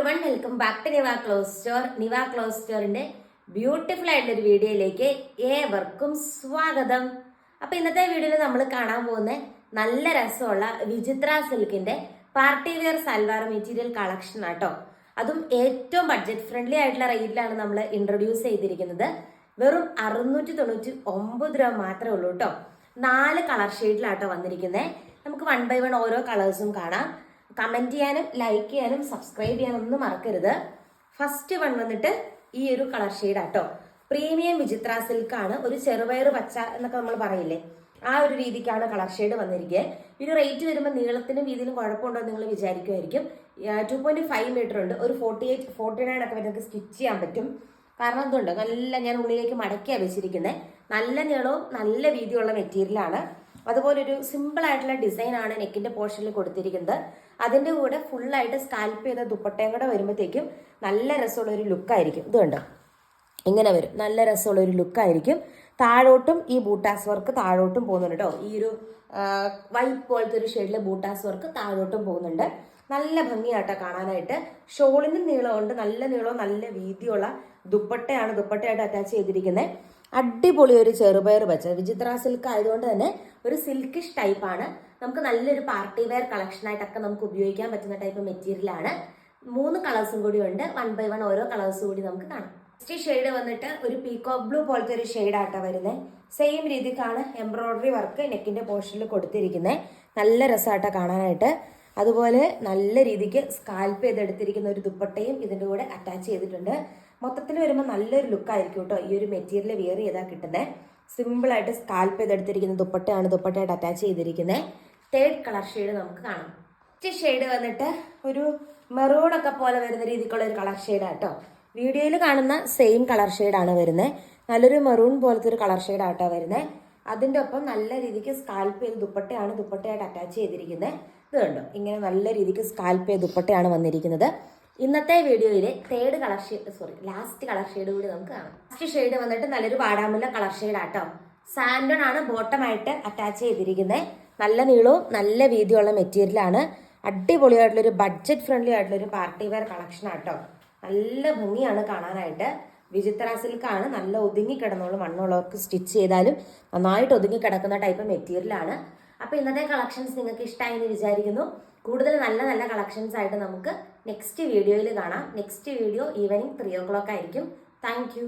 Everyone, welcome back to Niva cloth store. Niva cloth സ്റ്റോറിന്റെ beautiful ആയിട്ടുള്ള ഒരു വീഡിയോയിലേക്ക് ഏവർക്കും സ്വാഗതം. അപ്പൊ ഇന്നത്തെ വീഡിയോയിൽ നമ്മൾ കാണാൻ പോകുന്ന നല്ല രസമുള്ള വിചിത്ര സിൽക്കിന്റെ party wear salwar material collection ആട്ടോ. അതും ഏറ്റവും ബഡ്ജറ്റ് ഫ്രണ്ട്ലി ആയിട്ടുള്ള റേറ്റിലാണ് നമ്മൾ ഇൻട്രൊഡ്യൂസ് ചെയ്തിരിക്കുന്നത്. വെറും 699 രൂപ മാത്രമേ ഉള്ളൂ കേട്ടോ. 4 കളർ ഷെയ്ഡിലാട്ടോ വന്നിരിക്കുന്നത്. നമുക്ക് 1 by 1 ഓരോ കളേഴ്സും കാണാം. കമന്റ് ചെയ്യാനും ലൈക്ക് ചെയ്യാനും സബ്സ്ക്രൈബ് ചെയ്യാനും ഒന്നും മറക്കരുത്. ഫസ്റ്റ് വൺ വന്നിട്ട് ഈ ഒരു കളർ ഷെയ്ഡ് ആട്ടോ. പ്രീമിയം വിചിത്ര സിൽക്ക് ആണ്. ഒരു ചെറുപയർ പച്ച എന്നൊക്കെ നമ്മൾ പറയില്ലേ, ആ ഒരു രീതിക്കാണ് കളർ ഷെയ്ഡ് വന്നിരിക്കുക. ഒരു റേറ്റ് വരുമ്പോൾ നീളത്തിനും വീതിയിലും കുഴപ്പമുണ്ടോ എന്ന് നിങ്ങൾ വിചാരിക്കുമായിരിക്കും. 2.5 മീറ്റർ ഉണ്ട്. ഒരു 48-49 ഒക്കെ നിങ്ങൾക്ക് സ്റ്റിച്ച് ചെയ്യാൻ പറ്റും. കാരണം എന്തുണ്ട്, നല്ല ഞാൻ ഉള്ളിലേക്ക് മടക്കിയാണ് വെച്ചിരിക്കുന്നത്. നല്ല നീളവും നല്ല വീതിയുള്ള മെറ്റീരിയലാണ്. അതുപോലെ ഒരു സിമ്പിൾ ആയിട്ടുള്ള ഡിസൈൻ ആണ് നെക്കിന്റെ പോർഷനിൽ കൊടുത്തിരിക്കുന്നത്. അതിന്റെ കൂടെ ഫുള്ളായിട്ട് സ്കാൽപ്പ് ചെയ്ത ദുപ്പട്ടയും കൂടെ വരുമ്പോഴത്തേക്കും നല്ല രസമുള്ള ഒരു ലുക്കായിരിക്കും. ഇത് കണ്ടോ, ഇങ്ങനെ വരും. നല്ല രസമുള്ള ഒരു ലുക്കായിരിക്കും. താഴോട്ടും ഈ ബൂട്ടാസ് വർക്ക് താഴോട്ടും പോകുന്നുണ്ട് കേട്ടോ. ഈ ഒരു വൈറ്റ് പോലത്തെ ഒരു ഷെയ്ഡിലെ ബൂട്ടാസ് വർക്ക് താഴോട്ടും പോകുന്നുണ്ട്. നല്ല ഭംഗിയാട്ടോ കാണാനായിട്ട്. ഷോളിനും നീളമുണ്ട്, നല്ല നീളവും നല്ല വീതിയുള്ള ദുപ്പട്ടയാണ് ദുപ്പട്ടയായിട്ട് അറ്റാച്ച് ചെയ്തിരിക്കുന്നത്. അടിപൊളി ഒരു ചെറുപയർ പച്ച വിചിത്ര സിൽക്ക് ആയതുകൊണ്ട് തന്നെ ഒരു സിൽക്കിഷ് ടൈപ്പാണ്. നമുക്ക് നല്ലൊരു പാർട്ടി വെയർ കളക്ഷനായിട്ടൊക്കെ നമുക്ക് ഉപയോഗിക്കാൻ പറ്റുന്ന ടൈപ്പ് മെറ്റീരിയലാണ്. 3 കളേഴ്സും കൂടി ഉണ്ട്. 1 by 1 ഓരോ കളേഴ്സും കൂടി നമുക്ക് കാണാം. ഫസ്റ്റ് ഷെയ്ഡ് വന്നിട്ട് ഒരു പീകോക്ക് ബ്ലൂ പോലത്തെ ഒരു ഷെയ്ഡാട്ടോ വരുന്നത്. സെയിം രീതിക്കാണ് എംബ്രോയിഡറി വർക്ക് നെക്കിന്റെ പോർഷനിൽ കൊടുത്തിരിക്കുന്നത്. നല്ല രസമായിട്ടാണ് കാണാനായിട്ട്. അതുപോലെ നല്ല രീതിക്ക് സ്കാൽപ്പ് ചെയ്തെടുത്തിരിക്കുന്ന ഒരു ദുപ്പട്ടയും ഇതിൻ്റെ കൂടെ അറ്റാച്ച് ചെയ്തിട്ടുണ്ട്. മൊത്തത്തിൽ വരുമ്പോൾ നല്ലൊരു ലുക്കായിരിക്കും കേട്ടോ ഈ ഒരു മെറ്റീരിയൽ വിയർ ചെയ്താൽ കിട്ടുന്നത്. സിമ്പിളായിട്ട് സ്കാൽപ്പ് ചെയ്തെടുത്തിരിക്കുന്ന ദുപ്പട്ടയാണ് ദുപ്പട്ടയായിട്ട് അറ്റാച്ച് ചെയ്തിരിക്കുന്നത്. 3rd കളർ ഷെയ്ഡ് നമുക്ക് കാണാം. ഫസ്റ്റ് ഷെയ്ഡ് വന്നിട്ട് ഒരു മെറൂണൊക്കെ പോലെ വരുന്ന രീതിക്കുള്ള ഒരു കളർ ഷെയ്ഡാട്ടോ. വീഡിയോയിൽ കാണുന്ന സെയിം കളർ ഷെയ്ഡാണ് വരുന്നത്. നല്ലൊരു മെറൂൺ പോലത്തെ ഒരു കളർ ഷെയ്ഡാട്ടോ വരുന്നത്. അതിൻ്റെ ഒപ്പം നല്ല രീതിക്ക് സ്കാൽപ്പ് ചെയ്ത് ദുപ്പട്ടയാണ് ദുപ്പട്ടയായിട്ട് അറ്റാച്ച് ചെയ്തിരിക്കുന്നത്. ഇത് കണ്ടോ, ഇങ്ങനെ നല്ല രീതിക്ക് സ്കാൽപ്പ് ചെയ്ത് ദുപ്പട്ടയാണ് വന്നിരിക്കുന്നത്. ഇന്നത്തെ വീഡിയോയിലെ ലാസ്റ്റ് കളർ ഷെയ്ഡ് കൂടി നമുക്ക് കാണാം. ലാസ്റ്റ് ഷെയ്ഡ് വന്നിട്ട് നല്ലൊരു വാടാമുല്ല കളർ ഷെയ്ഡ് ആട്ടോ. സാൻഡൺ ആണ് ബോട്ടമായിട്ട് അറ്റാച്ച് ചെയ്തിരിക്കുന്നത്. നല്ല നീളവും നല്ല വീതിയുള്ള മെറ്റീരിയലാണ്. അടിപൊളിയായിട്ടുള്ളൊരു ബഡ്ജറ്റ് ഫ്രണ്ട്ലി ആയിട്ടുള്ളൊരു പാർട്ടി വെയർ കളക്ഷൻ ആട്ടോ. നല്ല ഭംഗിയാണ് കാണാനായിട്ട്. വിചിത്ര സിൽക്കാണ്. നല്ല ഒതുങ്ങി കിടന്നോളും. മണ്ണുള്ളവർക്ക് സ്റ്റിച്ച് ചെയ്താലും നന്നായിട്ട് ഒതുങ്ങി കിടക്കുന്ന ടൈപ്പ് മെറ്റീരിയലാണ്. അപ്പോൾ ഇന്നത്തെ കളക്ഷൻസ് നിങ്ങൾക്ക് ഇഷ്ടമായി എന്ന് വിചാരിക്കുന്നു. കൂടുതൽ നല്ല നല്ല കളക്ഷൻസ് ആയിട്ട് നമുക്ക് നെക്സ്റ്റ് വീഡിയോയിൽ കാണാം. നെക്സ്റ്റ് വീഡിയോ ഈവനിങ് 3 o'clock ആയിരിക്കും. Thank you.